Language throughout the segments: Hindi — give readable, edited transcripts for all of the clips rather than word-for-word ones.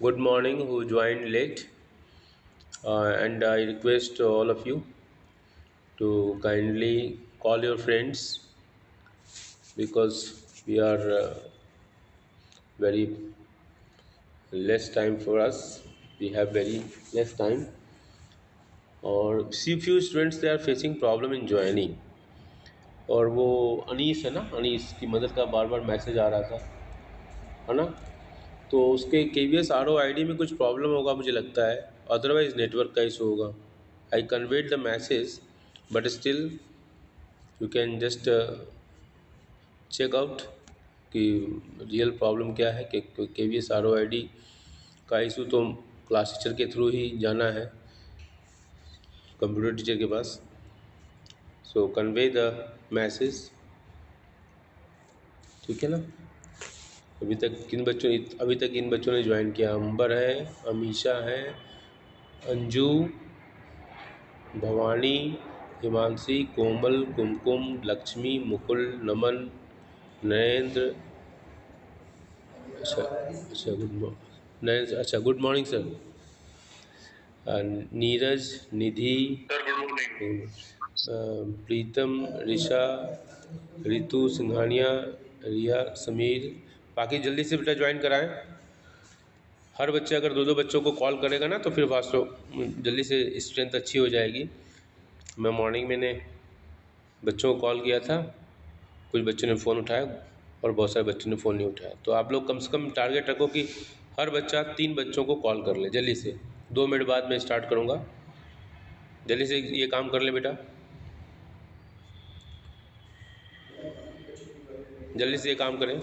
Good morning, who joined late, and I request all of you to kindly call your friends because we are very less time for us. We have very less time. और see few students they are facing problem in joining. और वो अनीस है ना, अनीस की मदर का बार बार मैसेज आ रहा था, है ना? तो उसके KVS RO ID में कुछ प्रॉब्लम होगा मुझे लगता है, अदरवाइज नेटवर्क का इशू होगा. I conveyed the message but still you can just check out कि रियल प्रॉब्लम क्या है. कि KVS RO ID का इशू तो क्लास टीचर के थ्रू ही जाना है, कंप्यूटर टीचर के पास. सो कन्वे द मैसेज, ठीक है ना? अभी तक इन बच्चों ने ज्वाइन किया. अंबर है, अमीशा है, अंजू, भवानी, हिमांशी, कोमल, कुमकुम, लक्ष्मी, मुकुल, नमन, नरेंद्र. अच्छा अच्छा, गुड मॉर्निंग नरेंद्र. अच्छा, गुड मॉर्निंग सर. नीरज, निधि, प्रीतम, ऋषा, रितु, सिंघानिया, रिया, समीर. बाकी जल्दी से बेटा ज्वाइन कराएं. हर बच्चे अगर दो दो बच्चों को कॉल करेगा ना तो फिर वास्तव जल्दी से स्ट्रेंथ अच्छी हो जाएगी. मैं मॉर्निंग मैंने बच्चों को कॉल किया था, कुछ बच्चों ने फ़ोन उठाया और बहुत सारे बच्चों ने फ़ोन नहीं उठाया. तो आप लोग कम से कम टारगेट रखो कि हर बच्चा 3 बच्चों को कॉल कर ले जल्दी से. 2 मिनट बाद मैं स्टार्ट करूँगा, जल्दी से ये काम कर ले बेटा, जल्दी से ये काम करें.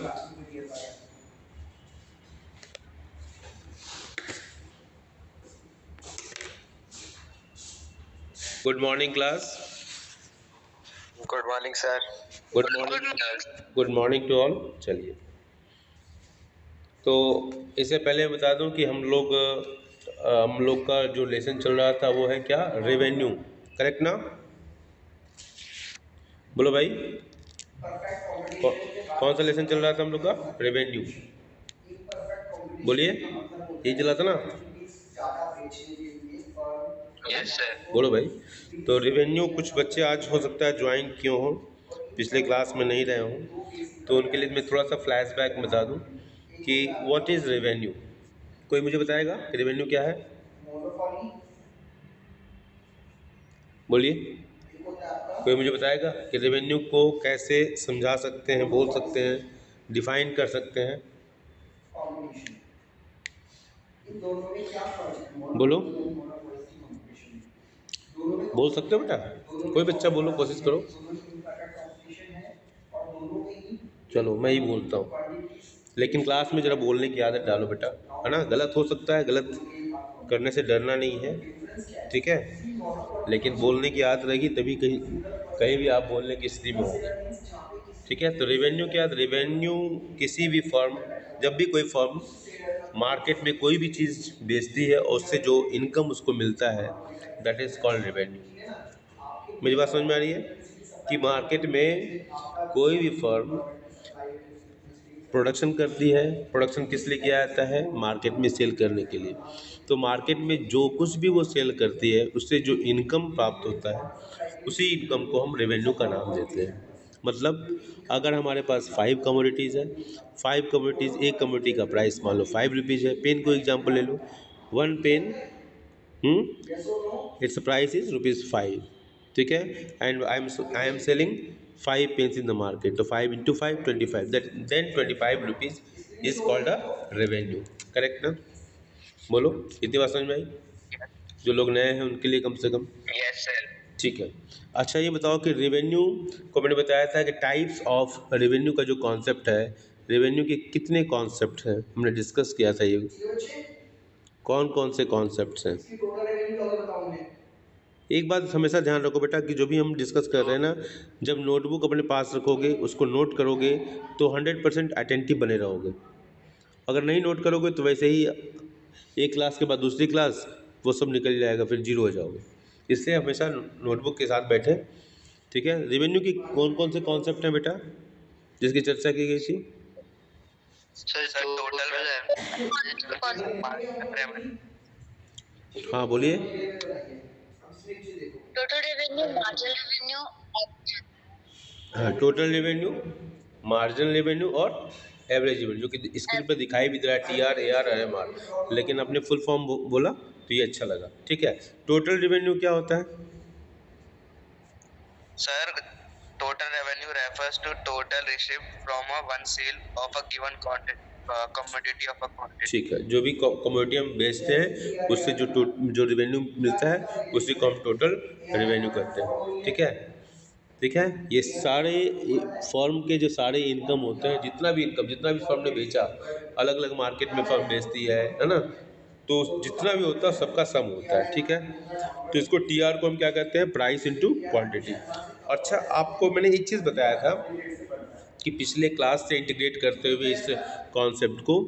Good morning class. Good morning sir. Good morning. Good morning to all. चलिए, तो इससे पहले बता दूं कि हम लोग का जो लेसन चल रहा था वो है क्या, रेवेन्यू. करेक्ट ना? बोलो भाई, कौन सा लेसन चल रहा था हम लोग का? रेवेन्यू. बोलिए, यही चला था ना? Yes sir. बोलो भाई. तो रेवेन्यू कुछ बच्चे आज हो सकता है ज्वाइन क्यों हो, पिछले क्लास में नहीं रहे हों, तो उनके लिए मैं थोड़ा सा फ्लैशबैक बता दूं कि व्हाट इज़ रेवेन्यू. कोई मुझे बताएगा कि रेवेन्यू क्या है? बोलिए, कोई मुझे बताएगा कि रेवेन्यू को कैसे समझा सकते हैं, बोल सकते हैं, डिफाइन कर सकते हैं? बोलो, बोल सकते हो बेटा? कोई बच्चा बोलो, कोशिश करो. चलो मैं ही बोलता हूँ, लेकिन क्लास में ज़रा बोलने की आदत डालो बेटा, है ना? गलत हो सकता है, गलत करने से डरना नहीं है, ठीक है? लेकिन बोलने की आदत रहेगी तभी कहीं कहीं भी आप बोलने की स्थिति में होंगे, ठीक है? तो रेवेन्यू क्या है? रेवेन्यू किसी भी फर्म, जब भी कोई फर्म मार्केट में कोई भी चीज़ बेचती है और उससे जो इनकम उसको मिलता है, दैट इज़ कॉल्ड रेवेन्यू. मेरी बात समझ में आ रही है कि मार्केट में कोई भी फर्म प्रोडक्शन करती है. प्रोडक्शन किस लिए किया जाता है? मार्केट में सेल करने के लिए. तो मार्केट में जो कुछ भी वो सेल करती है उससे जो इनकम प्राप्त होता है, उसी इनकम को हम रेवेन्यू का नाम देते हैं. मतलब अगर हमारे पास 5 कमोडिटीज़ है, 5 कमोडिटीज़, एक कमोडिटी का प्राइस मान लो 5 रुपीज़ है. पेन को एग्जाम्पल ले लो, 1 पेन, इट्स प्राइस इज ₹5, ठीक है? And I am selling 5 pens in the market. तो 5 × 5 25, that then ₹25 is called a revenue. Correct ना? बोलो, इतनी बात समझ में आई? जो लोग नए हैं उनके लिए कम से कम. Yes sir. ठीक है. अच्छा ये बताओ कि रेवेन्यू को मैंने बताया था कि टाइप्स ऑफ रेवेन्यू का जो कॉन्सेप्ट है, रेवेन्यू के कितने कॉन्सेप्ट हैं हमने डिस्कस किया था. ये कौन कौन से कॉन्सेप्ट्स हैं? एक बात हमेशा ध्यान रखो बेटा कि जो भी हम डिस्कस कर रहे हैं ना, जब नोटबुक अपने पास रखोगे, उसको नोट करोगे तो 100% अटेंटिव बने रहोगे. अगर नहीं नोट करोगे तो वैसे ही एक क्लास के बाद दूसरी क्लास वो सब निकल जाएगा, फिर जीरो हो जाओगे. इसलिए हमेशा नोटबुक के साथ बैठे, ठीक है? रेवेन्यू की कौन कौन से कॉन्सेप्ट हैं बेटा जिसकी चर्चा की गई थी? सर टोटल हाँ बोलिए। टोटल रेवेन्यू मार्जिनल रेवेन्यू हाँ, टोटल रेवेन्यू, मार्जिनल रेवेन्यू और एवरेज रेवेन्यू, जो कि स्क्रीन पर दिखाई भी दे रहा है T R, A R, M R, लेकिन आपने फुल फॉर्म बोला तो ये अच्छा लगा। ठीक है, टोटल रेवेन्यू क्या होता है? Sir total revenue refers to total received from a one sale of a given commodity of a quantity. ठीक है, जो भी कमोडिटी हम बेचते हैं उससे जो रेवेन्यू मिलता है उसी को हम टोटल रेवेन्यू कहते हैं। ठीक है, ठीक है। ये सारे फर्म के जो सारे इनकम होते हैं, जितना भी इनकम, जितना भी फर्म ने बेचा, अलग अलग मार्केट में फर्म बेचती है ना, तो जितना भी होता है सबका सम होता है। ठीक है, तो इसको टी आर को हम क्या कहते हैं? Price into quantity. अच्छा, आपको मैंने एक चीज़ बताया था कि पिछले क्लास से इंटीग्रेट करते हुए इस कॉन्सेप्ट को,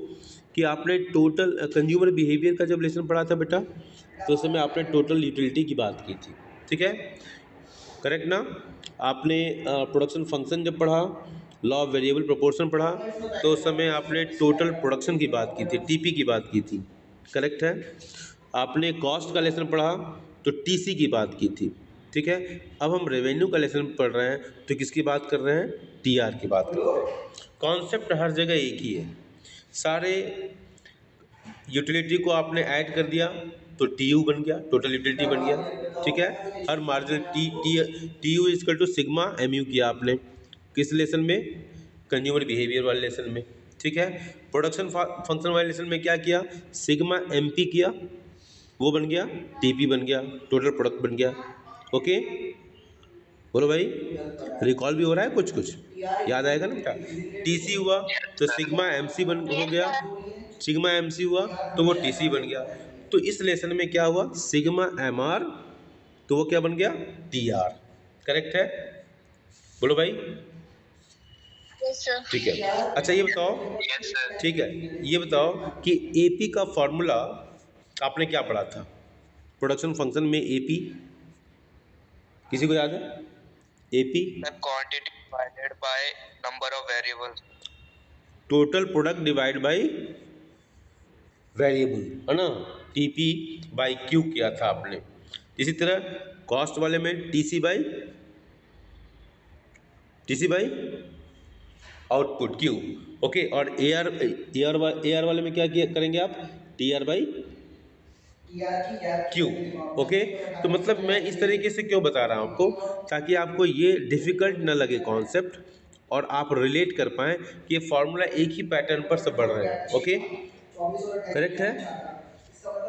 कि आपने टोटल कंज्यूमर बिहेवियर का जब लेसन पढ़ा था बेटा, तो उस समय आपने टोटल यूटिलिटी की बात की थी। ठीक है, करेक्ट ना? आपने प्रोडक्शन फंक्शन जब पढ़ा, लॉ ऑफ वेरिएबल प्रोपोर्शन पढ़ा, तो उस समय आपने टोटल प्रोडक्शन की बात की थी, टीपी की बात की थी। करेक्ट है? आपने कॉस्ट का लेसन पढ़ा तो टीसी की बात की थी। ठीक है, अब हम रेवेन्यू का लेसन पढ़ रहे हैं तो किसकी बात कर रहे हैं? टीआर की बात कर रहे हैं। कॉन्सेप्ट हर जगह एक ही है। सारे यूटिलिटी को आपने ऐड कर दिया तो टी यू बन गया, टोटल यूटिलिटी बन गया। ठीक है, हर margin T U is equal to sigma M U किया आपने, किस लेसन में? कंज्यूमर बिहेवियर वाले लेसन में। ठीक है, प्रोडक्शन फंक्शन वाले लेसन में क्या किया? सिग्मा एम पी किया, वो बन गया टी पी बन गया, टोटल प्रोडक्ट बन गया। ओके, बोलो भाई, रिकॉल भी हो रहा है? कुछ कुछ याद आएगा ना बेटा? टीसी हुआ तो सिग्मा एमसी बन हो गया, सिग्मा एमसी हुआ तो वो टीसी बन गया। तो इस लेसन में क्या हुआ? सिग्मा एमआर, तो वो क्या बन गया? टीआर। करेक्ट है? बोलो भाई। ठीक है, अच्छा ये बताओ, ठीक है, ये बताओ कि एपी का फॉर्मूला आपने क्या पढ़ा था? प्रोडक्शन फंक्शन में एपी किसी को याद है? AP quantity divided by number of variables. Total product divide by variable, है ना? टीपी बाई क्यू किया था आपने। इसी तरह कॉस्ट वाले में TC by output Q. Okay, और ए आर वाले में क्या किया करेंगे आप? T R by Q. Okay, तो मतलब मैं इस तरीके से क्यों बता रहा हूँ आपको, ताकि आपको ये डिफिकल्ट ना लगे कॉन्सेप्ट, और आप रिलेट कर पाएँ कि ये फॉर्मूला एक ही पैटर्न पर सब बढ़ रहे हैं। ओके, करेक्ट है?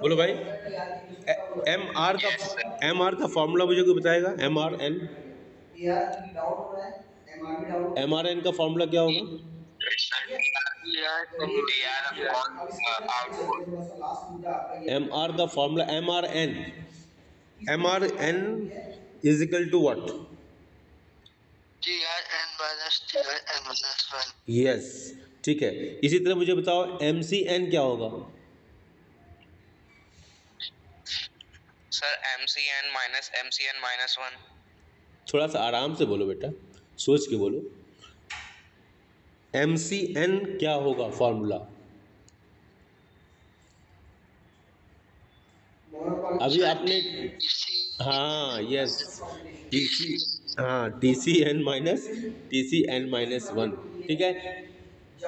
बोलो भाई। एम आर का फॉर्मूला मुझे कोई बताएगा? एम आर एन का फॉर्मूला क्या होगा? एम आर का formula, M R N is equal to what? Yes, ठीक है। इसी तरह मुझे बताओ एम सी एन क्या होगा? Sir M C N minus one. थोड़ा सा आराम से बोलो बेटा, सोच के बोलो। एम सी एन क्या होगा फॉर्मूला? अभी आपने, हाँ यस, टीसी, हाँ T C N minus one. ठीक है,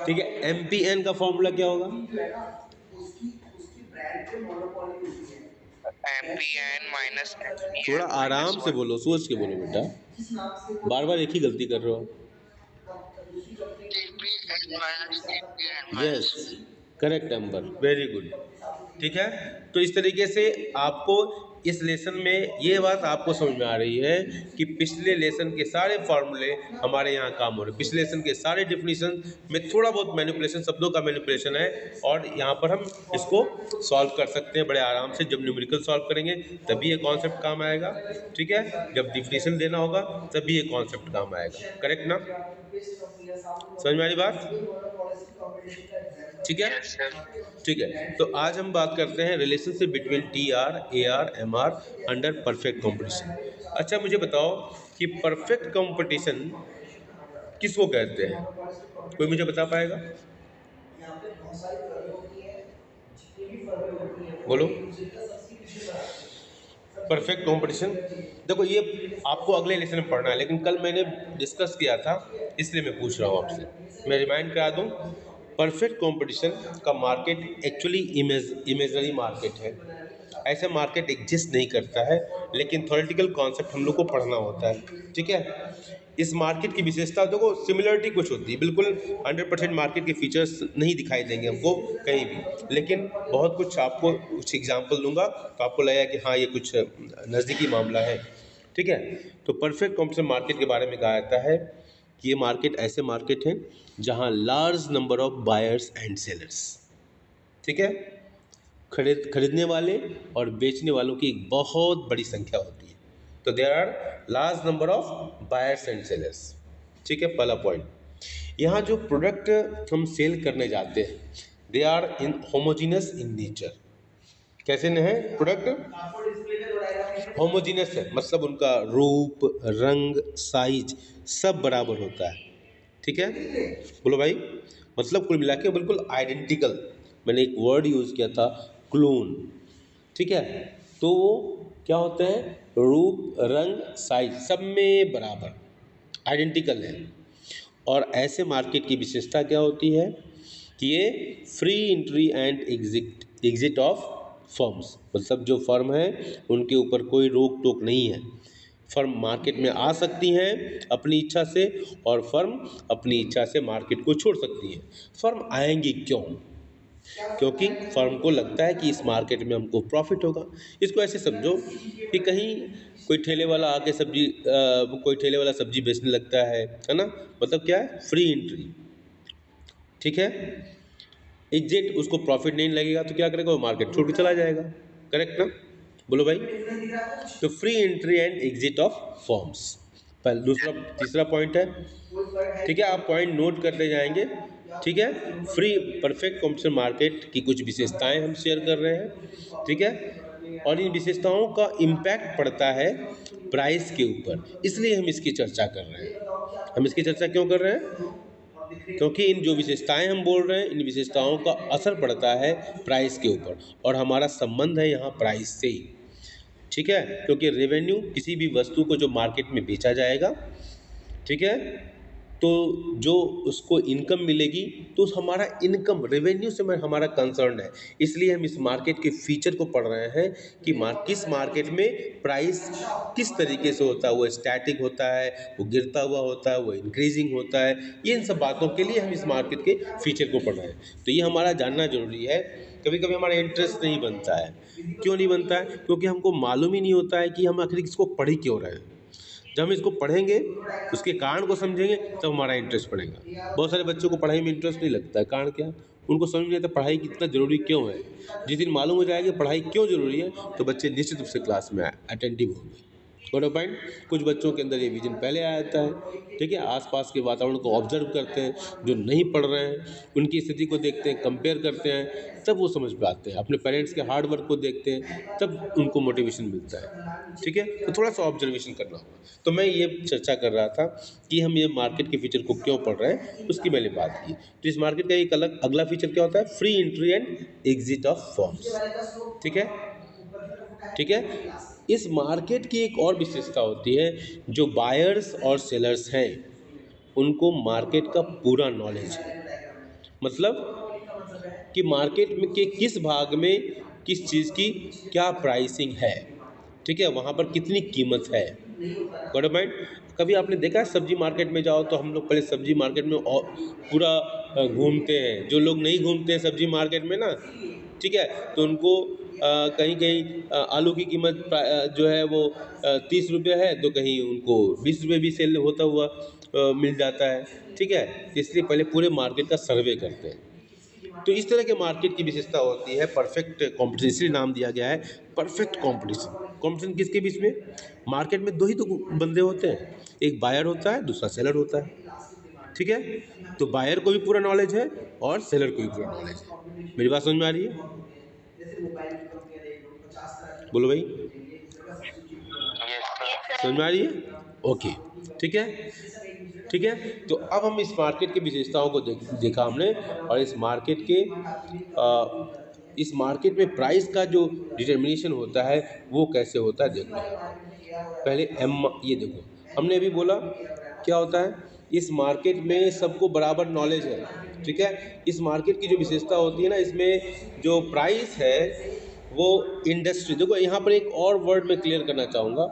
ठीक है। एम पी एन का फॉर्मूला क्या होगा? एम पी एन माइनस थोड़ा आराम से बोलो, सोच के बोलो बेटा, बार बार एक ही गलती कर रहे हो। Yes, correct number, very good. ठीक है, तो इस तरीके से आपको इस लेसन में ये बात आपको समझ में आ रही है कि पिछले लेसन के सारे फॉर्मूले हमारे यहाँ काम हो रहे हैं। पिछले लेसन के सारे डिफिनीशन में थोड़ा बहुत मैनिपुलेशन, शब्दों का मैनिपुलेशन है, और यहाँ पर हम इसको सॉल्व कर सकते हैं बड़े आराम से। जब न्यूमेरिकल सॉल्व करेंगे तभी ये कॉन्सेप्ट काम आएगा। ठीक है, जब डिफिनीशन देना होगा तभी ये कॉन्सेप्ट काम आएगा। करेक्ट ना? समझ में आ रही बात? ठीक है, ठीक है। तो आज हम बात करते हैं relationship between T R, A R, M R under perfect competition. अच्छा मुझे बताओ कि परफेक्ट कंपटीशन किसको कहते हैं? कोई मुझे बता पाएगा? बोलो। परफेक्ट कंपटीशन, देखो ये आपको अगले लेसन में पढ़ना है, लेकिन कल मैंने डिस्कस किया था, इसलिए मैं पूछ रहा हूँ आपसे। मैं रिमाइंड करा दूँ, परफेक्ट कंपटीशन का मार्केट एक्चुअली इमेजनरी मार्केट है। ऐसा मार्केट एग्जिस्ट नहीं करता है, लेकिन थ्योरेटिकल कॉन्सेप्ट हम लोग को पढ़ना होता है, ठीक है। इस मार्केट की विशेषता देखो, सिमिलरिटी कुछ होती है, बिल्कुल 100% मार्केट के फीचर्स नहीं दिखाई देंगे हमको कहीं भी, लेकिन बहुत कुछ आपको कुछ एग्जांपल दूंगा तो आपको लगेगा कि हाँ ये कुछ नज़दीकी मामला है, ठीक है। तो परफेक्ट कॉम्पिटिशन मार्केट के बारे में कहा जाता है कि ये मार्केट ऐसे मार्केट हैं जहाँ large number of buyers and sellers, ठीक है, खरीदने वाले और बेचने वालों की एक बहुत बड़ी संख्या होती है। तो there are large number of buyers and sellers, ठीक है, पहला पॉइंट। यहाँ जो प्रोडक्ट हम सेल करने जाते हैं, they are in homogeneous in nature. कैसे न है प्रोडक्ट? होमोजीनस है, मतलब उनका रूप, रंग, साइज सब बराबर होता है, ठीक है। बोलो भाई, मतलब कुल मिला के बिल्कुल आइडेंटिकल। मैंने एक वर्ड यूज़ किया था, क्लोन, ठीक है। तो वो क्या होते हैं, रूप, रंग, साइज सब में बराबर आइडेंटिकल है। और ऐसे मार्केट की विशेषता क्या होती है कि ये free entry and exit of firms, मतलब जो फर्म है उनके ऊपर कोई रोक टोक नहीं है। फर्म मार्केट में आ सकती हैं अपनी इच्छा से, और फर्म अपनी इच्छा से मार्केट को छोड़ सकती है। फर्म आएंगी क्यों? क्योंकि फर्म को लगता है कि इस मार्केट में हमको प्रॉफिट होगा। इसको ऐसे समझो कि कहीं कोई ठेले वाला सब्जी बेचने लगता है ना, मतलब क्या है, फ्री एंट्री, ठीक है। एग्जिट, उसको प्रॉफिट नहीं लगेगा तो क्या करेगा, वो मार्केट छोड़ के चला जाएगा, करेक्ट ना? बोलो भाई। तो free entry and exit of forms, पहले दूसरा तीसरा पॉइंट है, ठीक है। आप पॉइंट नोट करते जाएंगे, ठीक है। फ्री परफेक्ट कॉम्पिटिशन मार्केट की कुछ विशेषताएं हम शेयर कर रहे हैं, ठीक है। और इन विशेषताओं का इम्पैक्ट पड़ता है प्राइस के ऊपर, इसलिए हम इसकी चर्चा कर रहे हैं। हम इसकी चर्चा क्यों कर रहे हैं? क्योंकि इन जो विशेषताएं हम बोल रहे हैं, इन विशेषताओं का असर पड़ता है प्राइस के ऊपर, और हमारा संबंध है यहाँ प्राइस से ही, ठीक है। क्योंकि रेवेन्यू किसी भी वस्तु को जो मार्केट में बेचा जाएगा, ठीक है, तो जो उसको इनकम मिलेगी, तो हमारा इनकम रेवेन्यू से हमारा कंसर्न है। इसलिए हम इस मार्केट के फीचर को पढ़ रहे हैं कि किस मार्केट में प्राइस किस तरीके से होता है, वो स्टैटिक होता है, वो गिरता हुआ होता है, वो इंक्रीजिंग होता है। ये इन सब बातों के लिए हम इस मार्केट के फीचर को पढ़ रहे हैं, तो ये हमारा जानना जरूरी है। कभी कभी हमारा इंटरेस्ट नहीं बनता है, क्यों नहीं बनता है? क्योंकि हमको मालूम ही नहीं होता है कि हम आखिर इसको पढ़ ही क्यों रहे हैं। जब हम इसको पढ़ेंगे, उसके कारण को समझेंगे, तब हमारा इंटरेस्ट बढ़ेगा। बहुत सारे बच्चों को पढ़ाई में इंटरेस्ट नहीं लगता है, कारण क्या? उनको समझ नहीं आता पढ़ाई कितना ज़रूरी क्यों है। जिस दिन मालूम हो जाएगा पढ़ाई क्यों ज़रूरी है, तो बच्चे निश्चित रूप से क्लास में अटेंटिव होंगे। बड़ा पॉइंट, कुछ बच्चों के अंदर ये विजन पहले आ जाता है, ठीक है। आसपास के वातावरण को ऑब्जर्व करते हैं, जो नहीं पढ़ रहे हैं उनकी स्थिति को देखते हैं, कंपेयर करते हैं, तब वो समझ पाते हैं। अपने पेरेंट्स के हार्ड वर्क को देखते हैं, तब उनको मोटिवेशन मिलता है, ठीक है। तो थोड़ा सा ऑब्जर्वेशन करना होगा। तो मैं ये चर्चा कर रहा था कि हम ये मार्केट के फीचर को क्यों पढ़ रहे हैं, उसकी मैंने बात की। तो इस मार्केट का एक अलग अगला फीचर क्या होता है, free entry and exit of forms, ठीक है, ठीक है। इस मार्केट की एक और विशेषता होती है, जो बायर्स और सेलर्स हैं उनको मार्केट का पूरा नॉलेज है। मतलब कि मार्केट में के किस भाग में किस चीज़ की क्या प्राइसिंग है, ठीक है, वहाँ पर कितनी कीमत है। गवर्नमेंट, कभी आपने देखा है सब्जी मार्केट में जाओ तो हम लोग पहले सब्जी मार्केट में पूरा घूमते हैं। जो लोग नहीं घूमते हैं सब्जी मार्केट में ना, ठीक है, तो उनको कहीं कहीं आलू की कीमत जो है वो 30 रुपये है, तो कहीं उनको 20 रुपये भी सेल होता हुआ मिल जाता है, ठीक है। इसलिए पहले पूरे मार्केट का सर्वे करते हैं। तो इस तरह के मार्केट की विशेषता होती है परफेक्ट कॉम्पिटिशन, इसलिए नाम दिया गया है परफेक्ट कॉम्पिटिशन। कॉम्पिटिशन किसके बीच में? मार्केट में दो ही तो बंदे होते हैं, एक बायर होता है, दूसरा सेलर होता है, ठीक है। तो बायर को भी पूरा नॉलेज है और सेलर को भी पूरा नॉलेज है। मेरी बात समझ में आ रही है? बोलो भाई, Yes, sir. समझ में आ रही है? ओके, ठीक है। ठीक है। तो अब हम इस मार्केट की विशेषताओं को देखा हमने, और इस मार्केट में प्राइस का जो डिटर्मिनेशन होता है वो कैसे होता है देखो यहाँ पर। पहले एम, ये देखो हमने अभी बोला क्या होता है, इस मार्केट में सबको बराबर नॉलेज है, ठीक है। इस मार्केट की जो विशेषता होती है ना, इसमें जो प्राइस है वो इंडस्ट्री, देखो यहाँ पर एक और वर्ड मैं क्लियर करना चाहूँगा,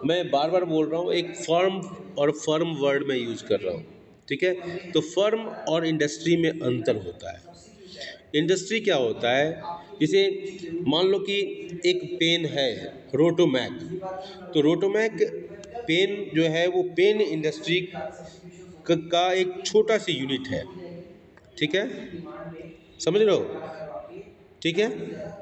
मैं बार बार बोल रहा हूँ, एक फर्म और फर्म वर्ड में यूज कर रहा हूँ, ठीक है। तो फर्म और इंडस्ट्री में अंतर होता है। इंडस्ट्री क्या होता है, जैसे मान लो कि एक पेन है रोटोमैक, तो रोटोमैक पेन जो है वो पेन इंडस्ट्री का एक छोटा सी यूनिट है, ठीक है, समझ रहे हो, ठीक है।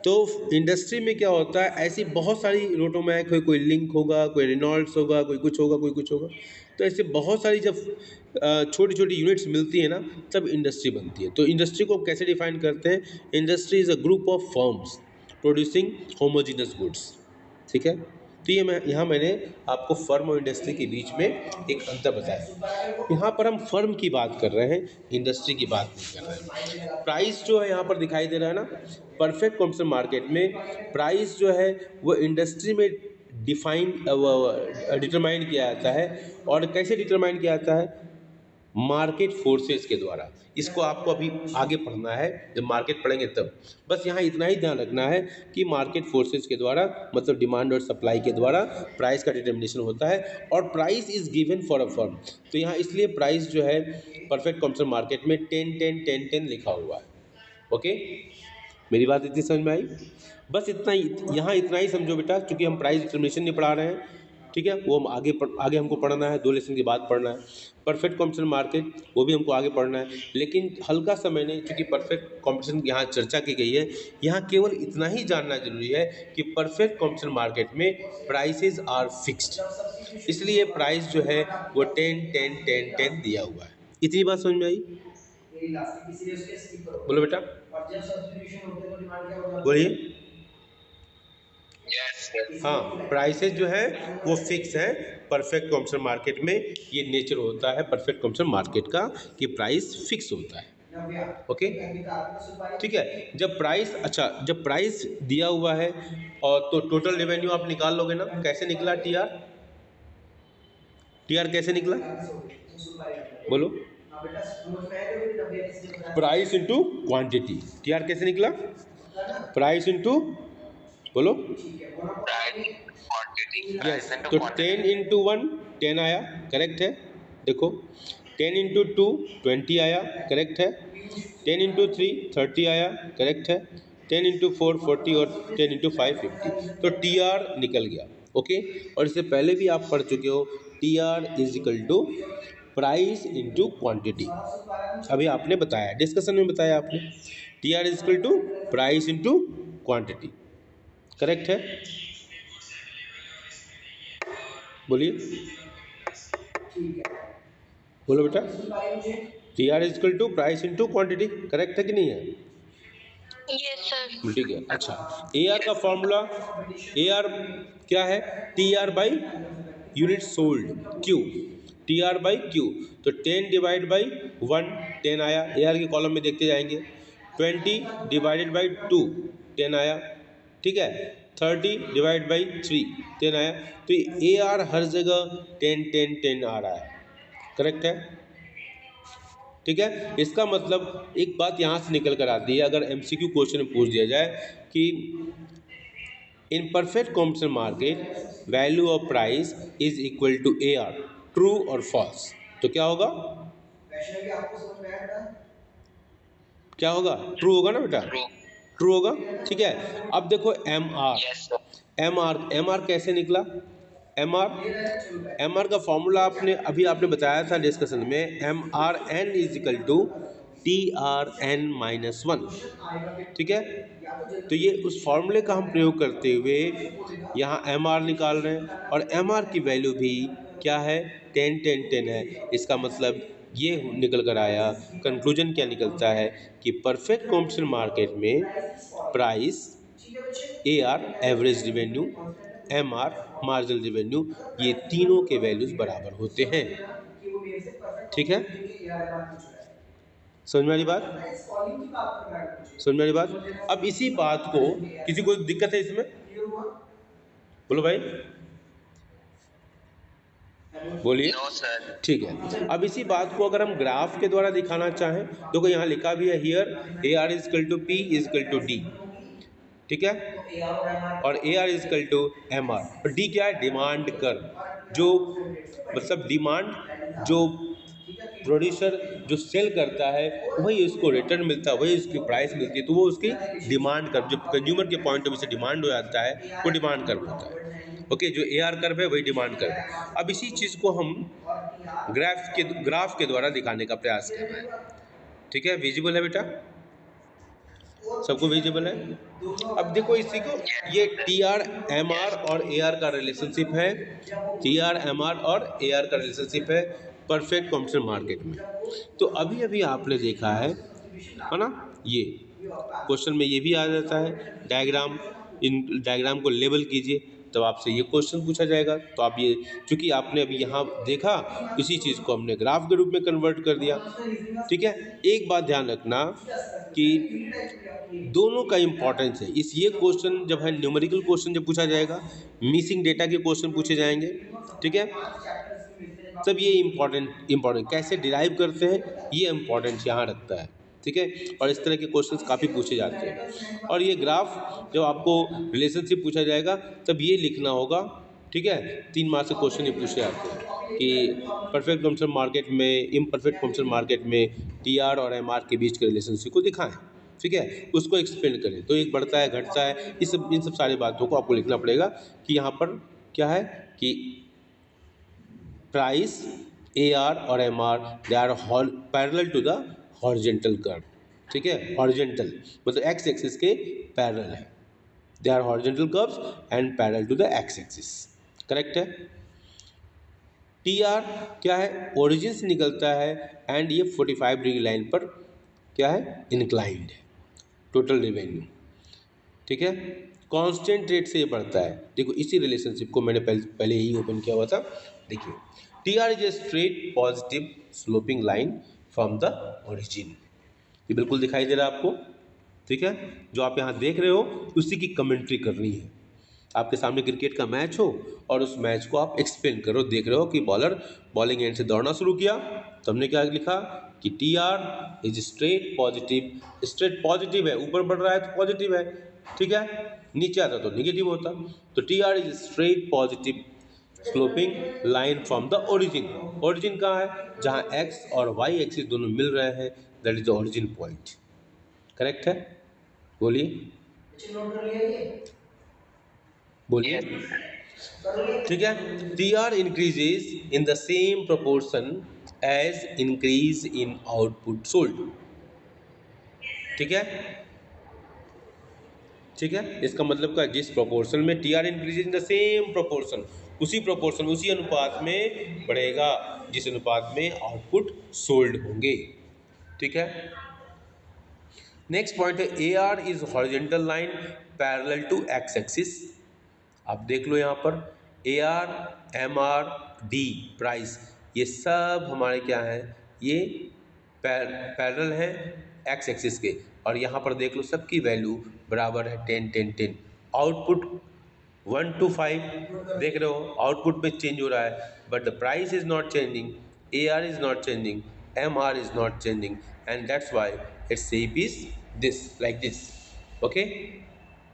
तो इंडस्ट्री में क्या होता है, ऐसी बहुत सारी रोटोमैक है, कोई लिंक होगा, कोई रेनॉल्ड्स होगा, कोई कुछ होगा, कोई कुछ होगा, तो ऐसे बहुत सारी जब छोटी छोटी यूनिट्स मिलती है ना, तब इंडस्ट्री बनती है। तो इंडस्ट्री को कैसे डिफाइन करते हैं, industry is a group of firms producing homogeneous goods, ठीक है। तो ये मैंने आपको फर्म और इंडस्ट्री के बीच में एक अंतर बताया। यहाँ पर हम फर्म की बात कर रहे हैं, इंडस्ट्री की बात नहीं कर रहे हैं। प्राइस जो है यहाँ पर दिखाई दे रहा है ना, परफेक्ट कॉम्पिटिशन मार्केट में प्राइस जो है वो इंडस्ट्री में डिफाइन डिटरमाइन किया जाता है। और कैसे डिटरमाइन किया जाता है, मार्केट फोर्सेस के द्वारा। इसको आपको अभी आगे पढ़ना है, जब मार्केट पढ़ेंगे तब। बस यहाँ इतना ही ध्यान रखना है कि मार्केट फोर्सेस के द्वारा, मतलब डिमांड और सप्लाई के द्वारा प्राइस का डिटर्मिनेशन होता है, और price is given for a firm. तो यहाँ इसलिए प्राइस जो है परफेक्ट कॉम्पिटिशन मार्केट में 10-10-10-10 लिखा हुआ है। ओके, मेरी बात इतनी समझ में आई। बस इतना ही, यहाँ इतना ही समझो बेटा, क्योंकि हम प्राइस डिटर्मिनेशन नहीं पढ़ा रहे हैं, ठीक है। वो हम आगे हमको पढ़ना है, 2 लेसन के बाद पढ़ना है। परफेक्ट कॉम्पिटिशन मार्केट वो भी हमको आगे पढ़ना है, लेकिन हल्का सा मैंने, क्योंकि परफेक्ट कॉम्पिटिशन यहाँ चर्चा की गई है, यहाँ केवल इतना ही जानना जरूरी है कि परफेक्ट कॉम्पिटिशन मार्केट में प्राइसेस आर फिक्स्ड, इसलिए प्राइस जो है वो 10-10-10-10 दिया हुआ है। इतनी बात समझ में आई, बोलो बेटा, बोलिए। Yes, yes. हाँ, प्राइसेस जो है वो फिक्स है परफेक्ट कॉम्पिटिशन मार्केट में। ये नेचर होता है परफेक्ट कॉम्पिटिशन मार्केट का कि प्राइस फिक्स होता है। ओके, ठीक है। जब प्राइस, अच्छा, जब प्राइस दिया हुआ है और तो टोटल रेवेन्यू आप निकाल लोगे ना, कैसे निकला टीआर, टीआर कैसे निकला, बोलो। प्राइस इंटू क्वांटिटी, टीआर कैसे निकला, प्राइस इंटू, बोलो। Price, quantity, yes, price into तो quantity. 10 × 1 10 आया, करेक्ट है। देखो 10 × 2 20 आया, करेक्ट है। 10 × 3 30 आया, करेक्ट है। 10 × 4 40 और 10 × 5 50। तो टी आर निकल गया। ओके, और इससे पहले भी आप पढ़ चुके हो, T R is equal to price into quantity. अभी आपने बताया, डिस्कशन में बताया आपने, T R is equal to price into quantity, correct है, बोलिए, बोलो बेटा। T R is equal to price into quantity, correct है कि नहीं है, यस सर। ठीक है। अच्छा, ए आर का फॉर्मूला, ए आर क्या है, T R by unit sold, Q, T R by Q. तो 10 डिवाइड बाई 1 10 आया, ए आर के कॉलम में देखते जाएंगे। 20 डिवाइडेड बाई 2 10 आया, ठीक है। 30 डिवाइड बाई 3 10 आया। तो ए आर हर जगह 10-10-10 आ रहा है, करेक्ट है, ठीक है। इसका मतलब एक बात यहाँ से निकल कर आती है, अगर एमसीक्यू क्वेश्चन में पूछ दिया जाए कि in perfect competition market value of price is equal to A R, true और फॉल्स, तो क्या होगा, क्या होगा, ट्रू होगा ना बेटा, True. ट्रू होगा, ठीक है। अब देखो M R, Yes, sir. M R कैसे निकला, एम आर का फॉर्मूला आपने अभी आपने बताया था डिस्कशन में, M R N is equal to T R N minus 1, ठीक है। तो ये उस फॉर्मूले का हम प्रयोग करते हुए यहाँ एम आर निकाल रहे हैं, और एम आर की वैल्यू भी क्या है, 10-10-10 है। इसका मतलब ये निकल कर आया, कंक्लूजन क्या निकलता है कि परफेक्ट कॉम्पिटिशन मार्केट में price, A R average revenue, M R marginal revenue, ये तीनों के वैल्यूज बराबर होते हैं। ठीक है, समझ में आ रही बात, समझ में आ रही बात। अब इसी बात को, किसी को दिक्कत है इसमें, बोलो भाई, बोलिए। No sir. ठीक है, अब इसी बात को अगर हम ग्राफ के द्वारा दिखाना चाहें, देखो यहाँ लिखा भी है here A R is equal to P is equal to D, ठीक है, और A R is equal to M R, और डी क्या है, डिमांड कर, जो मतलब डिमांड, जो प्रोड्यूसर जो सेल करता है वही उसको रिटर्न मिलता है, वही उसकी प्राइस मिलती है, तो वो उसकी डिमांड कर, जो कंज्यूमर के पॉइंट ऑफ व्यू से डिमांड हो जाता है वो डिमांड कर होता है। ओके, जो ए आर कर्व है वही डिमांड कर्व है। अब इसी चीज़ को हम ग्राफ के द्वारा दिखाने का प्रयास कर रहे हैं, ठीक है, विजिबल है बेटा, सबको विजिबल है। अब देखो इसी को, ये टी आर एम आर और ए आर का रिलेशनशिप है, टी आर एम आर और ए आर का रिलेशनशिप है परफेक्ट कॉम्पिटिशन मार्केट में। तो अभी अभी आपने देखा है ना, ये क्वेश्चन में ये भी आ जाता है डायग्राम, इन डायग्राम को लेबल कीजिए, तब आपसे ये क्वेश्चन पूछा जाएगा। तो आप ये, चूंकि आपने अभी यहाँ देखा, इसी चीज़ को हमने ग्राफ के रूप में कन्वर्ट कर दिया, ठीक है। एक बात ध्यान रखना कि दोनों का इंपॉर्टेंस है, इस ये क्वेश्चन जब है न्यूमेरिकल क्वेश्चन जब पूछा जाएगा, मिसिंग डेटा के क्वेश्चन पूछे जाएंगे, ठीक है, तब ये इम्पोर्टेंट कैसे डिराइव करते हैं ये इम्पोर्टेंट यहाँ रखता है, ठीक है। और इस तरह के क्वेश्चंस काफ़ी पूछे जाते हैं। और ये ग्राफ जब आपको रिलेशनशिप पूछा जाएगा तब ये लिखना होगा, ठीक है। 3 मार्क्स के क्वेश्चन ये पूछे जाते हैं कि परफेक्ट कॉम्पिटिशन मार्केट में, इम्परफेक्ट कॉम्पिटिशन मार्केट में टी आर और एम आर के बीच के रिलेशनशिप को दिखाएं, ठीक है, उसको एक्सप्लेन करें। तो एक बढ़ता है घटता है, इन सब सारी बातों को आपको लिखना पड़ेगा कि यहाँ पर क्या है कि प्राइस ए आर और M R they are parallel to the horizontal curve, ठीक है, हॉरिजेंटल मतलब एक्स एक्सिस के पैरेलल है, they are horizontal curves and parallel to the X axis, correct है। टी आर क्या है, ओरिजिन से निकलता है एंड ये 45 डिग्री लाइन पर क्या है, इंक्लाइंड है, टोटल रेवेन्यू, ठीक है, कांस्टेंट रेट से ये बढ़ता है। देखो इसी रिलेशनशिप को मैंने पहले ही ओपन किया हुआ था, देखिए T R is a straight positive sloping line from the origin, ये बिल्कुल दिखाई दे रहा है आपको, ठीक है। जो आप यहाँ देख रहे हो उसी की कमेंट्री करनी है, आपके सामने क्रिकेट का मैच हो और उस मैच को आप एक्सप्लेन करो, देख रहे हो कि बॉलर बॉलिंग एंड से दौड़ना शुरू किया, तो हमने क्या लिखा कि T R is straight positive है, ऊपर बढ़ रहा है तो पॉजिटिव है, ठीक है, नीचे आता तो निगेटिव होता। तो T R is straight positive sloping line from the origin, origin कहाँ है, जहाँ एक्स और वाई एक्सिस दोनों मिल रहे हैं, that is the origin point, correct है, बोलिए बोलिए, ठीक है। T R increases in the same proportion as increase in output sold, ठीक है, ठीक है, इसका मतलब का जिस प्रोपोर्शन में T R increase in the same proportion, उसी अनुपात में बढ़ेगा जिस अनुपात में आउटपुट सोल्ड होंगे, ठीक है। नेक्स्ट पॉइंट है A R is horizontal line parallel to X axis, आप देख लो यहाँ पर A R M R D price ये सब हमारे क्या है, ये पैरेलल है एक्स एक्सिस के, और यहाँ पर देख लो सबकी वैल्यू बराबर है 10 10 10, आउटपुट 1 to 5 देख रहे हो, आउटपुट में चेंज हो रहा है but the price is not changing, A R is not changing, M R is not changing, and that's why its shape is this like this, okay,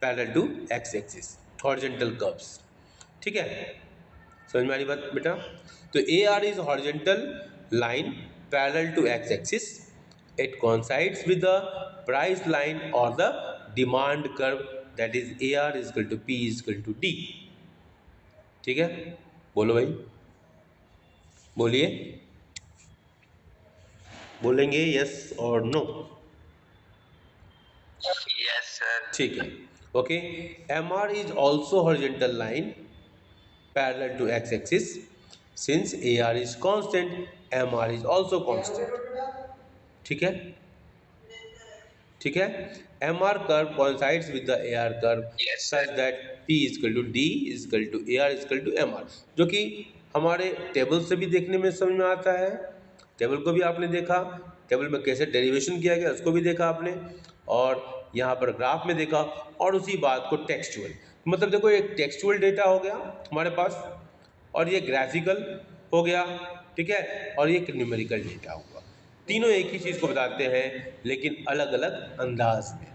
parallel to X axis horizontal curves, ठीक है, समझ में आ रही बात बेटा। तो A R is horizontal line parallel to X axis, it coincides with the price line or the demand curve, that is AR is equal to P is equal to D, ठीक है, बोलो भाई, बोलिए, बोलेंगे यस और नो, यस सर। ठीक है, okay. MR is also horizontal line parallel to x axis, since AR is constant MR is also constant, ठीक है, ठीक है। M R curve coincides with the AR curve such that P is equal to D is equal to AR is equal to MR, जो कि हमारे टेबल से भी देखने में समझ में आता है, टेबल को भी आपने देखा, टेबल में कैसे डेरिवेशन किया गया उसको भी देखा आपने, और यहाँ पर ग्राफ में देखा, और उसी बात को टेक्सचुअल, मतलब देखो एक टेक्सचुअल डेटा हो गया हमारे पास, और ये ग्राफिकल हो गया, ठीक है, और ये न्यूमेरिकल डेटा होगा। तीनों एक ही चीज़ को बताते हैं लेकिन अलग अलग अंदाज में।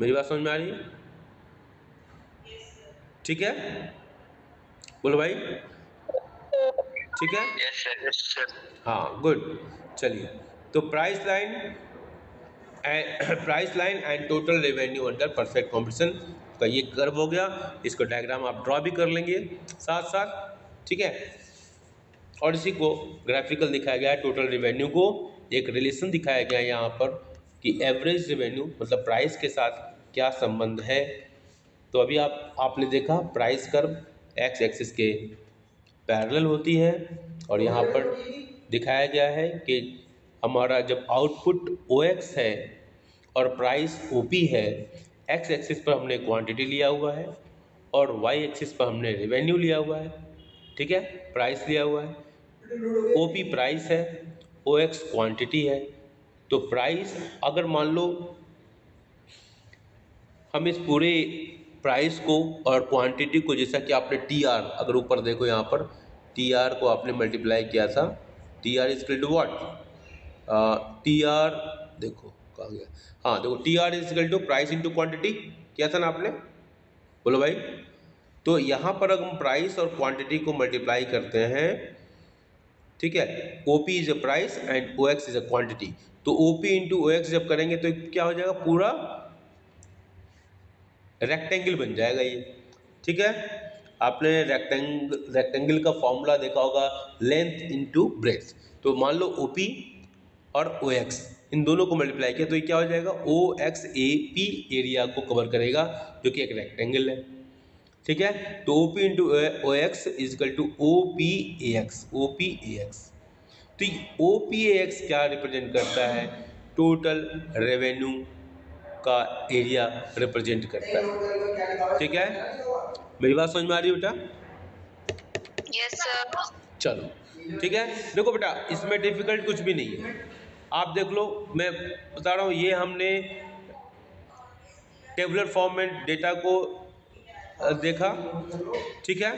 मेरी बात समझ में आ रही है? ठीक है, बोलो भाई, ठीक है। Yes sir, yes sir. हाँ, गुड। चलिए, तो price line and total revenue under perfect competition का ये कर्व हो गया। इसको डायग्राम आप ड्रॉ भी कर लेंगे साथ साथ, ठीक है। और इसी को ग्राफिकल दिखाया गया है, टोटल रेवेन्यू को एक रिलेशन दिखाया गया है यहाँ पर कि एवरेज रेवेन्यू मतलब प्राइस के साथ क्या संबंध है। तो अभी आपने देखा प्राइस कर्व एक्स एक्सिस के पैरेलल होती है, और यहाँ पर दिखाया गया है कि हमारा जब आउटपुट OX है और प्राइस OP है, एक्स एक्सिस पर हमने क्वांटिटी लिया हुआ है और वाई एक्सिस पर हमने रेवेन्यू लिया हुआ है, ठीक है, प्राइस लिया हुआ है। OP प्राइस है, OX क्वांटिटी है। तो प्राइस, अगर मान लो हम इस पूरे प्राइस को और क्वांटिटी को, जैसा कि आपने TR, अगर ऊपर देखो यहाँ पर TR को आपने मल्टीप्लाई किया था, TR is equal to what, TR देखो कहाँ गया, हाँ देखो TR is equal to price into quantity किया था ना आपने, बोलो भाई। तो यहाँ पर अगर हम प्राइस और क्वांटिटी को मल्टीप्लाई करते हैं, ठीक है, OP is a price and OX is a quantity, तो OP इंटू OX जब करेंगे तो क्या हो जाएगा, पूरा रेक्टेंगल बन जाएगा ये, ठीक है। आपने रेक्टेंगल का फॉर्मूला देखा होगा, लेंथ इनटू ब्रेड्थ। तो मान लो OP और OX इन दोनों को मल्टीप्लाई किया तो ये क्या हो जाएगा, OXAP एरिया को कवर करेगा जो कि एक रेक्टेंगल है, ठीक है। तो OP into OX is equal to OPAX। तो OPAX क्या रिप्रेजेंट करता है, टोटल रेवेन्यू का एरिया रिप्रेजेंट करता है, ठीक है। मेरी बात समझ में आ रही है बेटा? Yes, sir. चलो ठीक है। देखो बेटा, इसमें डिफिकल्ट कुछ भी नहीं है, आप देख लो, मैं बता रहा हूँ, ये हमने टेबुलर फॉर्म में डेटा को देखा, ठीक है।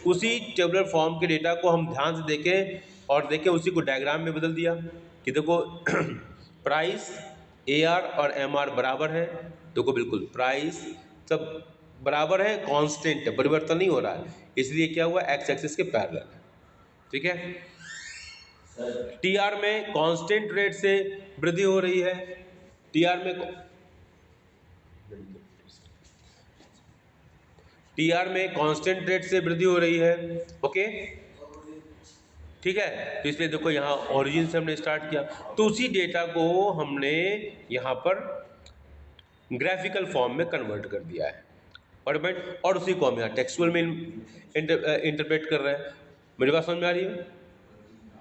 उसी टेबुलर फॉर्म के डेटा को हम ध्यान से देखें और देखें, उसी को डायग्राम में बदल दिया कि देखो प्राइस AR और MR बराबर है, देखो बिल्कुल प्राइस सब बराबर है, कांस्टेंट है, परिवर्तन नहीं हो रहा है, इसलिए क्या हुआ, एक्स एक्सिस के पैरेलल है, ठीक है। TR में कांस्टेंट रेट से वृद्धि हो रही है, TR में कांस्टेंट रेट से वृद्धि हो रही है, ओके, ठीक है। तो इसलिए देखो यहाँ ओरिजिन से हमने स्टार्ट किया, तो उसी डेटा को हमने यहाँ पर ग्राफिकल फॉर्म में कन्वर्ट कर दिया है, और उसी को हम यहाँ टेक्सचुअल में इंटरप्रेट कर रहे हैं। मेरी बात समझ में आ रही है?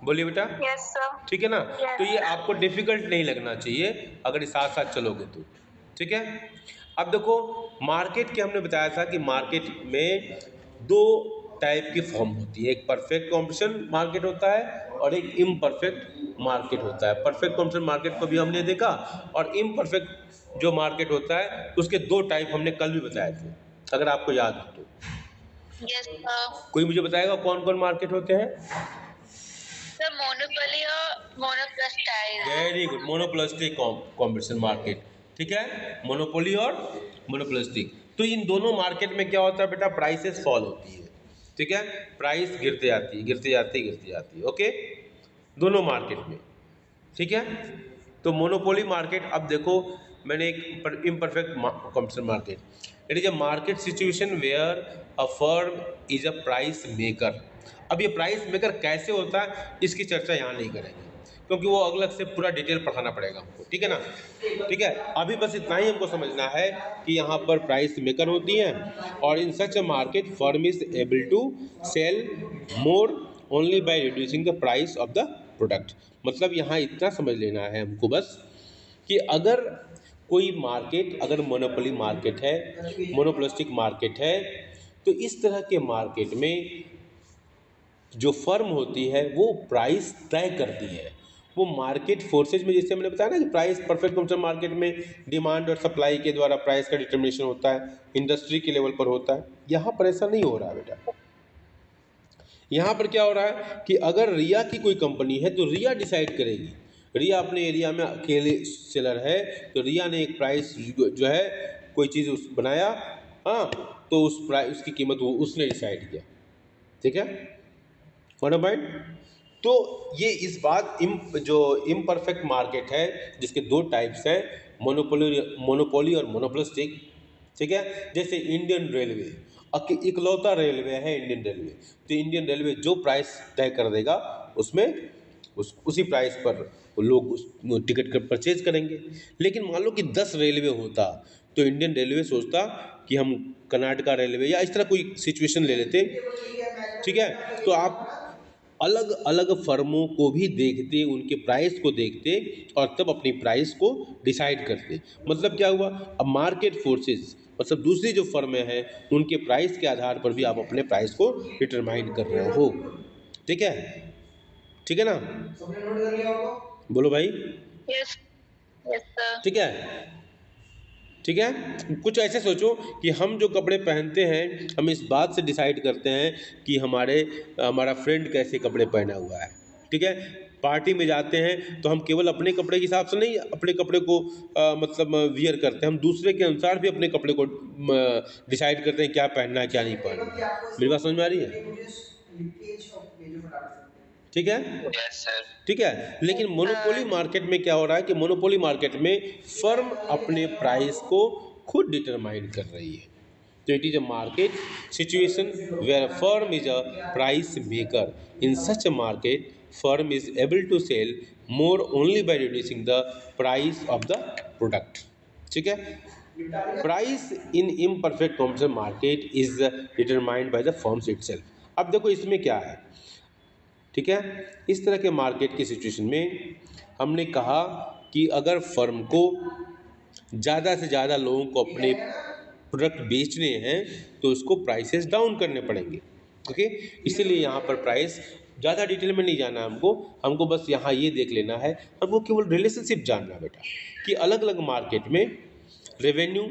बोलिए बेटा। Yes, sir. ठीक है ना? Yes. तो ये आपको डिफिकल्ट नहीं लगना चाहिए अगर ये साथ साथ चलोगे तो, ठीक है। अब देखो, मार्केट के हमने बताया था कि मार्केट में दो टाइप की फॉर्म होती है, एक परफेक्ट कॉम्पिटिशन मार्केट होता है और एक इम्परफेक्ट मार्केट होता है। परफेक्ट कॉम्पिटिशन मार्केट को भी हमने देखा, और इम्परफेक्ट जो मार्केट होता है उसके दो टाइप हमने कल भी बताए थे, अगर आपको याद हो तो। Yes, sir. कोई मुझे बताएगा कौन कौन मार्केट होते हैं? Sir, monopoly or monopolized. Very good, monopolistic competition market, ठीक है, मोनोपोली और मोनोपोलिस्टिक। तो इन दोनों मार्केट में क्या होता है बेटा, प्राइसेस फॉल होती है, ठीक है, प्राइस गिरते जाती है, गिरते जाती है, ओके, दोनों मार्केट में, ठीक है। तो मोनोपोली मार्केट, अब देखो मैंने एक imperfect competition market, it is a market situation where a firm is a price maker. अब ये प्राइस मेकर कैसे होता है इसकी चर्चा यहाँ नहीं करेंगे, क्योंकि वो अलग से पूरा डिटेल पढ़ाना पड़ेगा हमको, ठीक है ना, ठीक है। अभी बस इतना ही हमको समझना है कि यहाँ पर प्राइस मेकर होती हैं, और in such a market firm is able to sell more only by reducing the price of the product. मतलब यहाँ इतना समझ लेना है हमको बस कि अगर कोई मार्केट, अगर मोनोपोली मार्केट है, मोनोपोलिस्टिक मार्केट है, तो इस तरह के मार्केट में जो फर्म होती है वो प्राइस तय करती है, वो मार्केट फोर्सेज में, जैसे मैंने बताया ना कि प्राइस परफेक्ट कंपटीशन मार्केट में डिमांड और सप्लाई के द्वारा प्राइस का डिटर्मिनेशन होता है, इंडस्ट्री के लेवल पर होता है। यहाँ पर ऐसा नहीं हो रहा है बेटा। यहाँ पर क्या हो रहा है कि अगर रिया की कोई कंपनी है तो रिया डिसाइड करेगी। रिया अपने एरिया में अकेले सेलर है तो रिया ने एक प्राइस जो है कोई चीज़ उस बनाया, हाँ, तो उस प्राइस उसकी कीमत वो उसने डिसाइड किया। ठीक है, वन पॉइंट। तो ये इस बात जो इम्परफेक्ट मार्केट है जिसके दो टाइप्स हैं, मोनोपोली और मोनोपोलिस्टिक। ठीक है, जैसे इंडियन रेलवे इकलौता रेलवे है इंडियन रेलवे, तो इंडियन रेलवे जो प्राइस तय कर देगा उसमें उसी प्राइस पर लोग उस टिकट का परचेज करेंगे। लेकिन मान लो कि 10 रेलवे होता तो इंडियन रेलवे सोचता कि हम कर्नाटका रेलवे या इस तरह कोई सिचुएशन ले लेते। ठीक है, तो आप अलग अलग फर्मों को भी देखते, उनके प्राइस को देखते और तब अपनी प्राइस को डिसाइड करते। मतलब क्या हुआ, अब मार्केट फोर्सेस मतलब दूसरी जो फर्में हैं उनके प्राइस के आधार पर भी आप अपने प्राइस को डिटरमाइन कर रहे हो। ठीक है, ठीक है ना, बोलो भाई। Yes. Yes, sir. ठीक है, ठीक है। कुछ ऐसे सोचो कि हम जो कपड़े पहनते हैं हम इस बात से डिसाइड करते हैं कि हमारा फ्रेंड कैसे कपड़े पहना हुआ है। ठीक है, पार्टी में जाते हैं तो हम केवल अपने कपड़े के हिसाब से नहीं अपने कपड़े को मतलब वियर करते हैं, हम दूसरे के अनुसार भी अपने कपड़े को डिसाइड करते हैं क्या पहनना है क्या नहीं पहनना है। मेरी बात समझ में आ रही है? ठीक है, Yes, sir. ठीक है। लेकिन मोनोपोली मार्केट में क्या हो रहा है कि मोनोपोली मार्केट में फर्म अपने प्राइस को खुद डिटरमाइन कर रही है। तो it is a market situation where firm is a price maker. In such a market firm is able to sell more only by reducing the price of the product. ठीक है, price in imperfect competition market is determined by the firms itself. अब देखो इसमें क्या है। ठीक है, इस तरह के मार्केट की सिचुएशन में हमने कहा कि अगर फर्म को ज़्यादा से ज़्यादा लोगों को अपने प्रोडक्ट बेचने हैं तो उसको प्राइसेस डाउन करने पड़ेंगे। ओके, इसीलिए यहाँ पर प्राइस ज़्यादा डिटेल में नहीं जाना हमको बस यहाँ ये देख लेना है, हमको केवल रिलेशनशिप जानना बेटा कि अलग अलग मार्केट में revenue,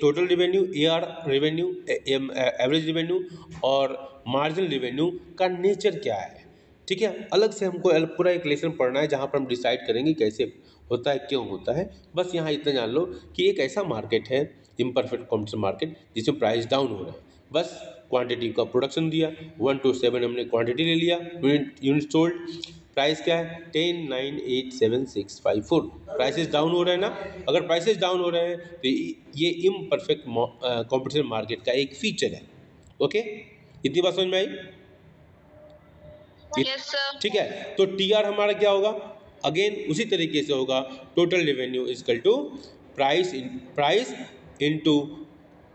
total revenue, AR revenue, average revenue और मार्जिनल रेवेन्यू का नेचर क्या है। ठीक है, अलग से हमको पूरा एक लेसन पढ़ना है जहाँ पर हम डिसाइड करेंगे कैसे होता है क्यों होता है। बस यहाँ इतना जान लो कि एक ऐसा मार्केट है इम्परफेक्ट कॉम्पिटिशन मार्केट जिसमें प्राइस डाउन हो रहा है। बस क्वांटिटी का प्रोडक्शन दिया 1 to 7 हमने क्वांटिटी ले लिया, यूनिट सोल्ड, प्राइस क्या है 10,987,654। प्राइसेस डाउन हो रहे हैं ना, अगर प्राइसेस डाउन हो रहे हैं तो ये इम्परफेक्ट कॉम्पिटिशन मार्केट का एक फीचर है। ओके, इतनी बात समझ में आई? Yes, sir. ठीक है, तो TR हमारा क्या होगा, अगेन उसी तरीके से होगा total revenue is equal to price into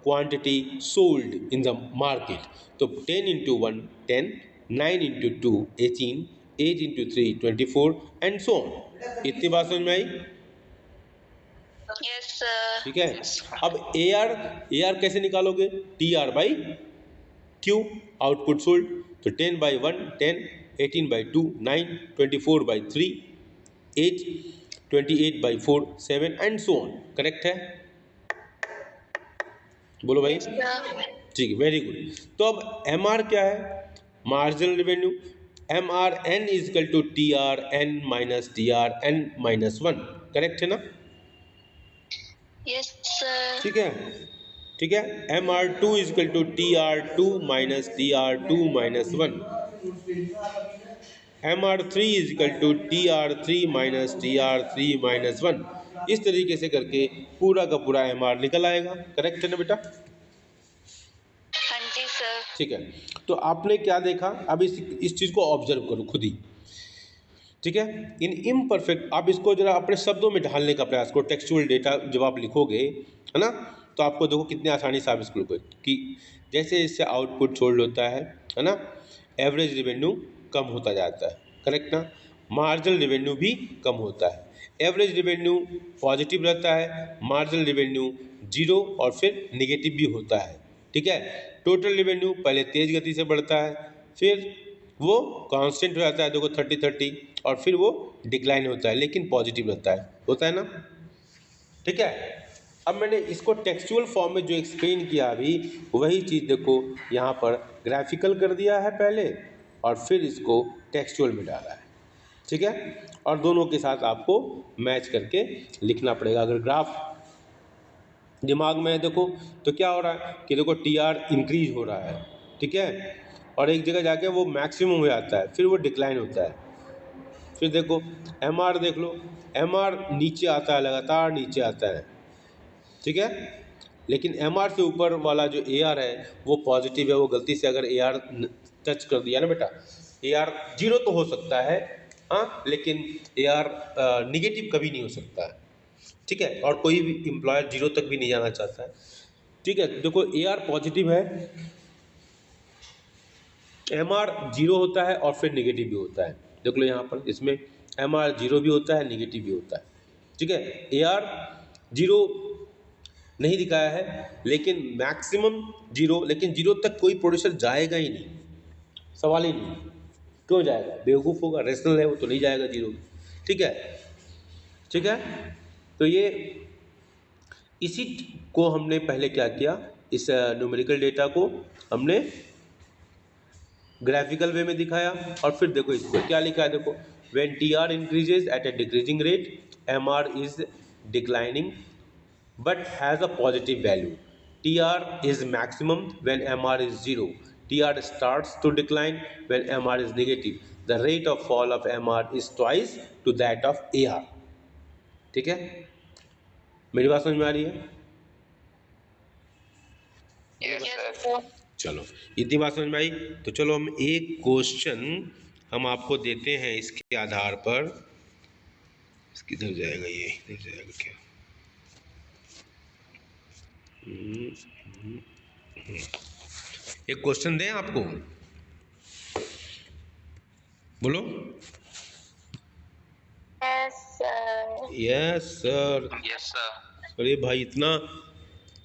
quantity sold in the market. तो 10 into 1 10, 9 into 2 18, 8 into 3 24 and so on. इतनी बात समझ में आई? Yes, sir. ठीक है, अब AR कैसे निकालोगे, TR by Q, output sold. तो 10 by 1 10, 18 by 2 9, 24 by 3 8, 28 by 4 7 and so on. Correct है, बोलो भाई। Sir. ठीक है, वेरी गुड। तो अब MR क्या है, marginal revenue. MRN is equal to TRN minus TRN minus 1। Correct है ना? Yes, sir. ठीक है, ठीक है। MR2 is equal to TR2 minus TR2 minus 1। MR3 is equal to TR3 minus TR3 minus 1। इस तरीके से करके पूरा का पूरा MR निकल आएगा। करेक्ट है ना बेटा? हाँ जी, sir. ठीक है, तो आपने क्या देखा, अब इस चीज़ को ऑब्जर्व करो खुद ही। ठीक है, इन इम्परफेक्ट आप इसको जरा अपने शब्दों में ढालने का प्रयास करो। टेक्सचुअल डेटा जब आप लिखोगे है ना, तो आपको देखो कितने आसानी से आप इसको लिखोगे कि जैसे इससे आउटपुट सोल्ड होता है ना, एवरेज रेवेन्यू कम होता जाता है। करेक्ट ना, मार्जिनल रेवेन्यू भी कम होता है। एवरेज रेवेन्यू पॉजिटिव रहता है, मार्जिनल रेवेन्यू जीरो और फिर निगेटिव भी होता है। ठीक है, टोटल रेवेन्यू पहले तेज गति से बढ़ता है, फिर वो कांस्टेंट हो जाता है, देखो 30-30, और फिर वो डिक्लाइन होता है लेकिन पॉजिटिव रहता है, होता है ना। ठीक है, अब मैंने इसको टेक्सचुअल फॉर्म में जो एक्सप्लेन किया अभी, वही चीज़ देखो यहाँ पर ग्राफिकल कर दिया है पहले, और फिर इसको टेक्सचुअल में डाला है। ठीक है, और दोनों के साथ आपको मैच करके लिखना पड़ेगा। अगर ग्राफ दिमाग में है देखो, तो क्या हो रहा है कि देखो टी आर इंक्रीज हो रहा है, ठीक है, और एक जगह जाके वो मैक्सिमम हो जाता है, फिर वो डिक्लाइन होता है। फिर देखो एम आर देख लो, एम आर नीचे आता है, लगातार नीचे आता है, ठीक है, लेकिन एम आर से ऊपर वाला जो ए आर है वो पॉजिटिव है। वो गलती से अगर ए आर टच कर दिया ना बेटा, ए आर जीरो तो हो सकता है, हाँ, लेकिन ए आर निगेटिव कभी नहीं हो सकता है। ठीक है, और कोई भी एम्प्लॉयर जीरो तक भी नहीं जाना चाहता है। ठीक है, देखो ए आर पॉजिटिव है, एम आर जीरो होता है और फिर निगेटिव भी होता है। देख लो यहाँ पर, इसमें एम आर जीरो भी होता है, निगेटिव भी होता है। ठीक है, ए आर जीरो नहीं दिखाया है, लेकिन मैक्सिमम जीरो, लेकिन जीरो तक कोई प्रोड्यूसर जाएगा ही नहीं, सवाल ही नहीं। क्यों जाएगा, बेवकूफ़ होगा, रेशनल है वो तो नहीं जाएगा जीरो। ठीक है, ठीक है, तो ये इसी को हमने पहले क्या किया, इस न्यूमेरिकल डेटा को हमने ग्राफिकल वे में दिखाया, और फिर देखो इसको क्या लिखा है, देखो when T R increases at a decreasing rate, M R is declining but has a positive value. TR is maximum when MR is 0. TR starts to decline when MR is negative. The rate of fall of MR is twice to that of AR. ठीक है, मेरी बात समझ में आ रही है? Yes, Yes, sir. sir. चलो, इतनी बात समझ में आई, तो चलो हम एक क्वेश्चन हम आपको देते हैं इसके आधार पर। किधर जाएगा ये, इधर जाएगा क्या? एक क्वेश्चन दें आपको, बोलो। Yes, sir. Yes sir. Yes, sir. अरे भाई, इतना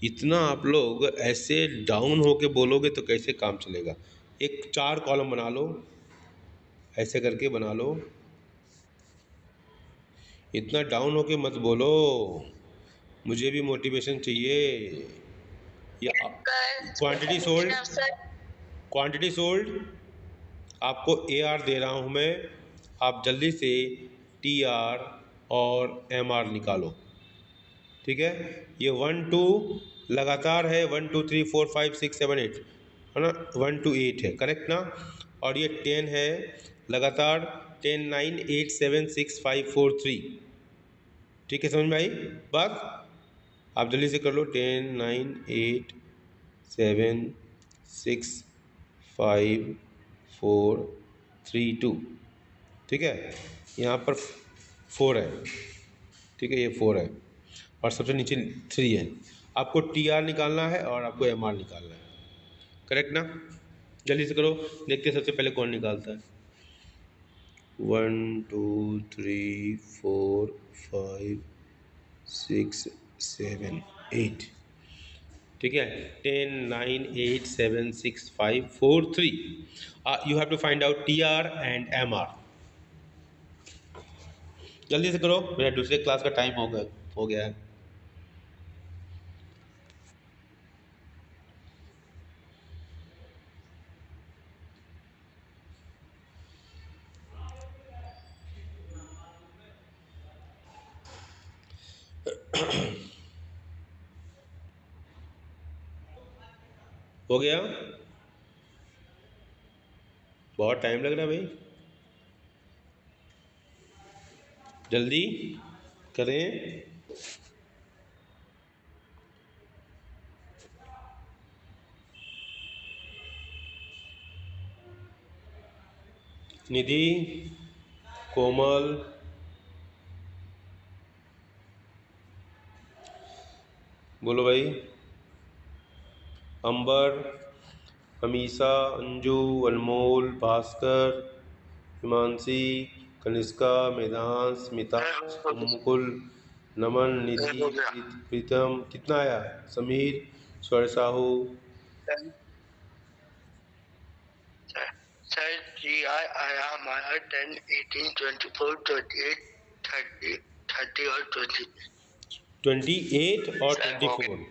इतना आप लोग ऐसे डाउन होके बोलोगे तो कैसे काम चलेगा। एक 4 कॉलम बना लो, ऐसे करके बना लो, इतना डाउन होके मत बोलो, मुझे भी मोटिवेशन चाहिए। या quantity sold, Sir. Quantity sold, आपको ए आर दे रहा हूँ मैं, आप जल्दी से टी आर और एम आर निकालो। ठीक है, ये 1 2 लगातार है, 1 2 3 4 5 6 7 8 है ना, 1 2 8 है, करेक्ट ना, और ये 10 है लगातार, 10 9 8 7 6 5 4 3। ठीक है, समझ में आई बात? आप जल्दी से कर लो, 10 9 8 7 6 5 4 3 2। ठीक है, यहाँ पर 4 है, ठीक है, ये 4 है, और सबसे नीचे 3 है। आपको टी आर निकालना है और आपको एम आर निकालना है, करेक्ट ना? जल्दी से करो, देखते हैं सबसे पहले कौन निकालता है। 1 2 3 4 5 6 7 8। ठीक है, 10 9 8 7 6 5 4 3। You have to find out T R and M R. जल्दी से करो, मेरा दूसरे क्लास का टाइम हो गया है। हो गया, बहुत टाइम लग रहा है भाई, जल्दी करें। निधि, कोमल, बोलो भाई, अंबर, अमीषा, अंजू, अनमोल, भास्कर, हिमांशी, कनिष्का, मेधांश, मितांश, मुकुल, नमन, निधि, प्रीतम, कितना आया? समीर, स्वर साहू, सर जी आया हमारा 10, 18, 24, 28, 30, 30 और 20। 28 और सर, हो 24।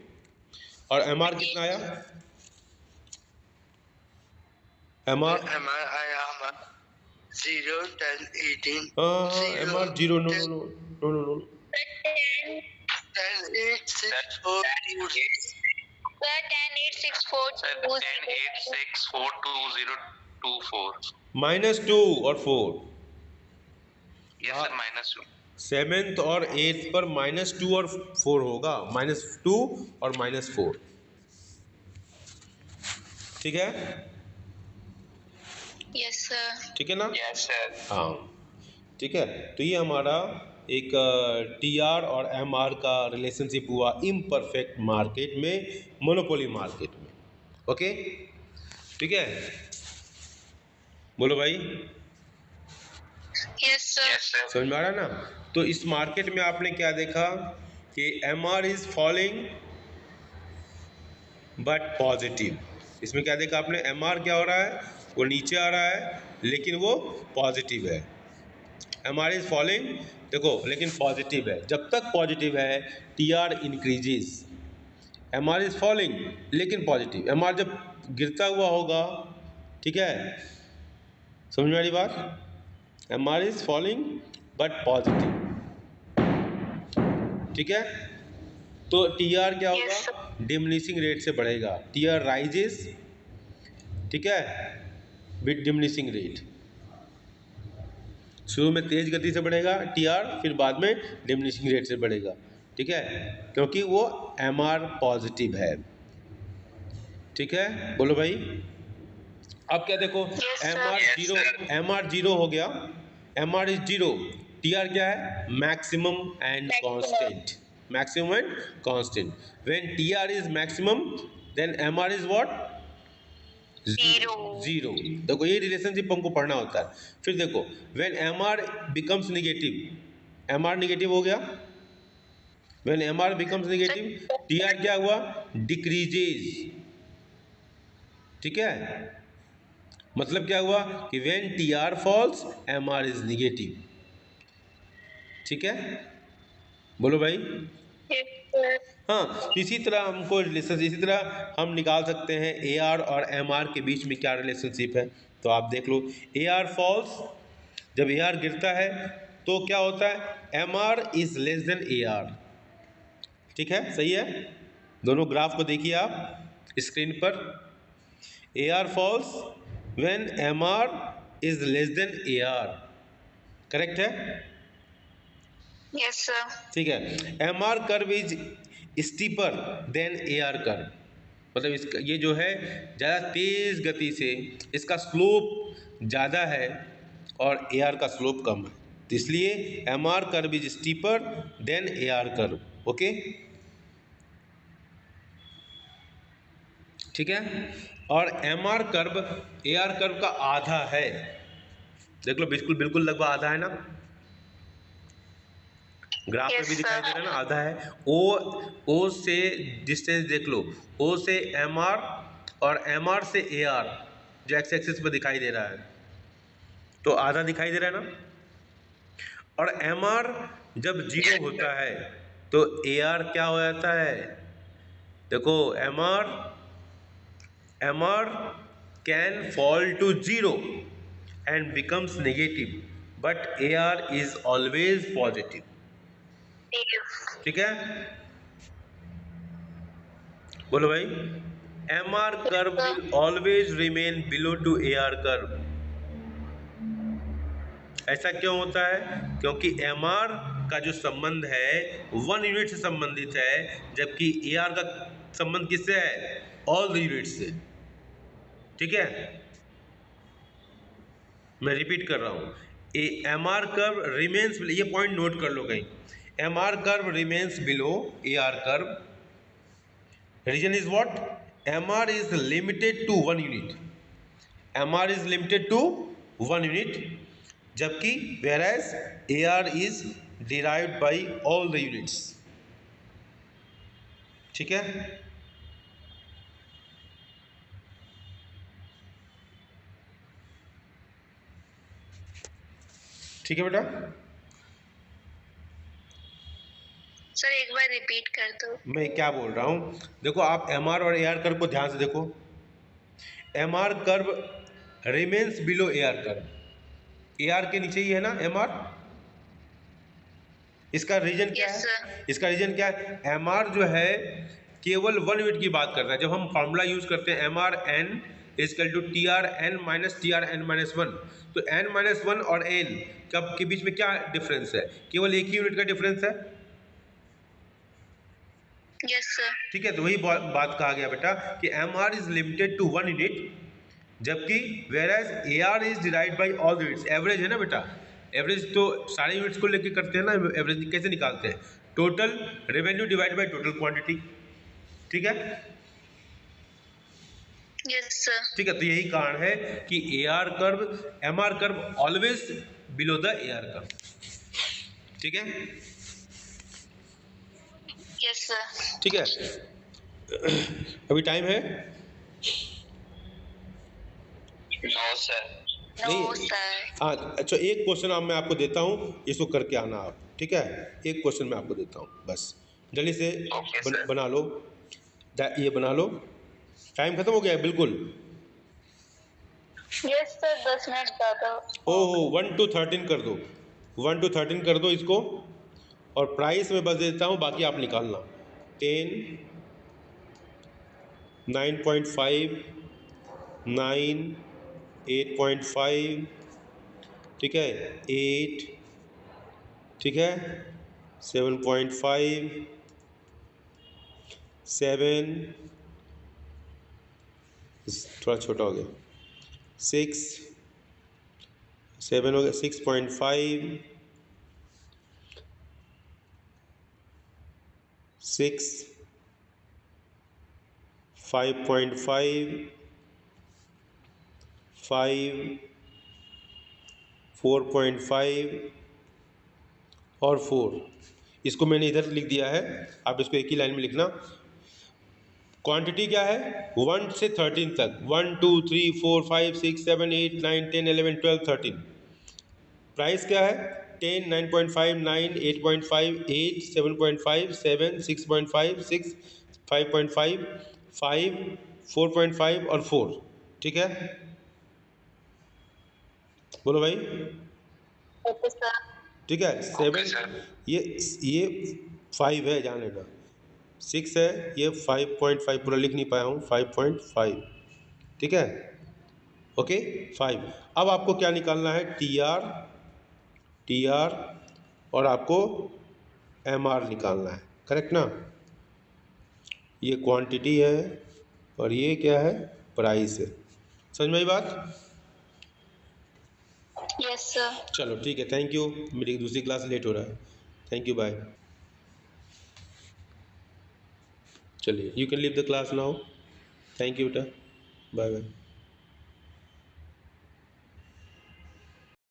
और MR कितना आया? MR हमारा आया हमारा 0, 10, 18, हाँ, MR 0, no no 10, no no no no 10, 8, 6, 4, 2, Sir, 10, 8, 6, 4, 2, 024। -2 और 4। Yes sir, -2। 7th और 8th पर -2 और 4 होगा, -2 और -4। ठीक है, Yes, sir. ठीक है ना? Yes sir. हाँ, ठीक है। तो ये हमारा एक TR और MR का रिलेशनशिप हुआ इम्परफेक्ट मार्केट में, मोनोपोली मार्केट में। ओके, ठीक है, बोलो भाई। Yes, sir. Yes sir. समझ में आ रहा है ना? तो इस मार्केट में आपने क्या देखा कि MR is falling but positive. इसमें क्या देखा आपने? MR क्या हो रहा है? वो नीचे आ रहा है लेकिन वो पॉजिटिव है। MR इज फॉलिंग, देखो, लेकिन पॉजिटिव है। जब तक पॉजिटिव है TR increases. MR is falling लेकिन पॉजिटिव। MR जब गिरता हुआ होगा, ठीक है, समझ में आ रही बात? MR is falling but positive, ठीक है। तो TR क्या Yes, sir. होगा? डिमिनिशिंग रेट से बढ़ेगा। TR राइजेस, ठीक है, विद डिमिनिशिंग रेट। शुरू में तेज गति से बढ़ेगा TR, फिर बाद में डिमिनिशिंग रेट से बढ़ेगा, ठीक है, क्योंकि वो MR पॉजिटिव है। ठीक है, बोलो भाई। अब क्या देखो, Yes, sir. MR जीरो हो गया, MR इज जीरो। TR क्या है? Maximum and Maximum. Constant, maximum and constant. When TR is maximum then MR is what? Zero. Zero. देखो, ये रिलेशनशिप हमको पढ़ना होता है। फिर देखो, when MR becomes negative, MR negative हो गया। When MR becomes negative, TR क्या हुआ? डिक्रीजेज, ठीक है। मतलब क्या हुआ कि when TR falls MR is negative, ठीक है, बोलो भाई। Yes, sir. हाँ, इसी तरह हमको रिलेशन, इसी तरह हम निकाल सकते हैं AR और MR के बीच में क्या रिलेशनशिप है। तो आप देख लो, AR फॉल्स, जब AR गिरता है तो क्या होता है? MR is less than AR, ठीक है, सही है। दोनों ग्राफ को देखिए आप स्क्रीन पर। AR falls when MR is less than AR, correct है, Yes, sir. ठीक ठीक है। MR curve is steeper than AR curve, मतलब इसका ये जो है ज़्यादा तेज गति से, इसका स्लोप ज़्यादा है और AR का स्लोप कम है, तो इसलिए MR curve is steeper than AR curve. Okay, ठीक है। और MR कर्व AR कर्व का आधा है। देख लो, बिल्कुल बिल्कुल लगभग आधा है ना, ग्राफ में Yes, भी दिखाई sir. दे रहा है ना, आधा है। O से डिस्टेंस देख लो, O से MR और MR से AR, जो एक्स एक्सिस पर दिखाई दे रहा है, तो आधा दिखाई दे रहा है ना। और MR जब जीरो होता है तो AR क्या हो जाता है? देखो, MR can fall to zero and becomes negative, but AR is always positive, Yes. ठीक है, बोलो भाई। MR curve Sir. will always remain below to AR curve। ऐसा क्यों होता है? क्योंकि MR का जो संबंध है 1 यूनिट से संबंधित है, जबकि AR का संबंध किससे है? ऑल द यूनिट से, ठीक है। मैं रिपीट कर रहा हूँ, MR कर्व रिमेन्स, ये पॉइंट नोट कर लो कहीं। MR curve remains below AR curve. Reason is what? MR is limited to 1 unit, MR is limited to 1 unit, जबकि whereas AR is derived by all the units, ठीक है। ठीक है बेटा। सर एक बार रिपीट कर दो। मैं क्या बोल रहा हूँ, देखो आप एम आर और ए आर कर्व को ध्यान से देखो। M R curve remains below A R curve, A R के नीचे ही है ना एम आर। इसका रीजन क्या यस है? सर। इसका रीजन क्या है? एम आर जो है केवल 1 यूनिट की बात करता है। जब हम फार्मूला यूज करते हैं M R N is equal to T R N minus T R N minus one, तो एन माइनस वन और एन कब के बीच में क्या डिफरेंस है? केवल एक ही यूनिट का डिफरेंस है। Yes sir. ठीक है, तो वही बात कहा गया बेटा कि M R is limited to 1 unit, जबकि whereas A R is divide by all units. Average है ना बेटा, एवरेज तो सारे यूनिट्स को लेके करते हैं ना। एवरेज कैसे निकालते हैं? Total revenue divide by total quantity. ठीक है, यस सर। ठीक है, तो यही कारण है कि A R curve M R curve always below the A R curve. ठीक है, यस सर। ठीक है। अभी टाइम है? No sir. नो नहीं। सर। हाँ, अच्छा एक क्वेश्चन अब मैं आपको देता हूँ, इसको करके आना आप। ठीक है, एक क्वेश्चन मैं आपको देता हूँ, बस जल्दी से ओके सर। बना लो। ये बना लो, टाइम खत्म हो गया है बिल्कुल। यस सर 10 मिनट ज़्यादा। ओहो 1 to 13 कर दो, 1 to 13 कर दो इसको। और प्राइस में बस देता हूँ, बाकी आप निकालना। 10, 9.5, 9, 8.5, ठीक है, 8, ठीक है, 7.5, 7, थोड़ा छोटा हो गया, 6, 7 हो गया, 6.5, 6, 5.5, 5, 4.5 और 4। इसको मैंने इधर लिख दिया है, आप इसको एक ही लाइन में लिखना। क्वांटिटी क्या है? 1 से 13 तक, 1 2 3 4 5 6 7 8 9 10 11 12 13। प्राइस क्या है? 10, 9.5, 9, 8.5, 8, 7.5, 7, 6.5, 6, 5.5, 5, 4.5 और 4। ठीक है, बोलो भाई। Okay sir. ठीक है, ओके 7, सर। ये 5 है, जान लेना। 6 है, ये 5.5 पूरा लिख नहीं पाया हूँ, 5.5। ठीक है, ओके 5। अब आपको क्या निकालना है? टी आर और आपको एम आर निकालना है, करेक्ट ना? ये क्वांटिटी है और ये क्या है? प्राइस है। समझ में आई बात? Yes sir. चलो ठीक है, थैंक यू। मेरी दूसरी क्लास लेट हो रहा है। Thank you, bye. चलिए, you can leave the class now. Thank you बेटा, बाय बाय।